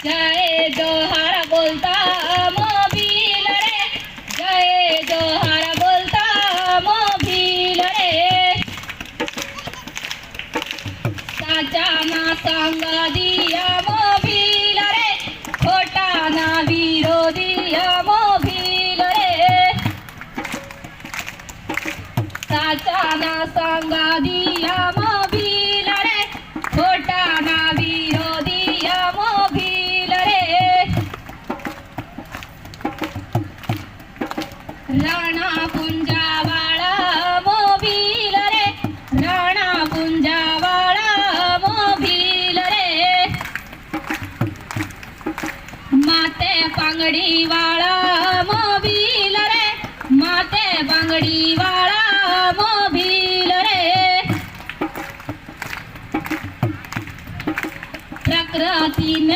जय जोहार बोलता मोबिल रे, जय जोहार बोलता मोबिल रे। साचा ना संग दिया मोबिल रे, खोटा ना विरोधिया मोबिल रे। साचा ना संग दिया मोबिल रे, खोटा ना विरोधिया मोबिल रे। राणा पुंजावाळा मोबिल रे, राणा पुंजावाळा मोबिल रे। माते पांगडी वाळा मोबिल रे, माते पांगडी वाळा मोबिल रे। प्रकृतीने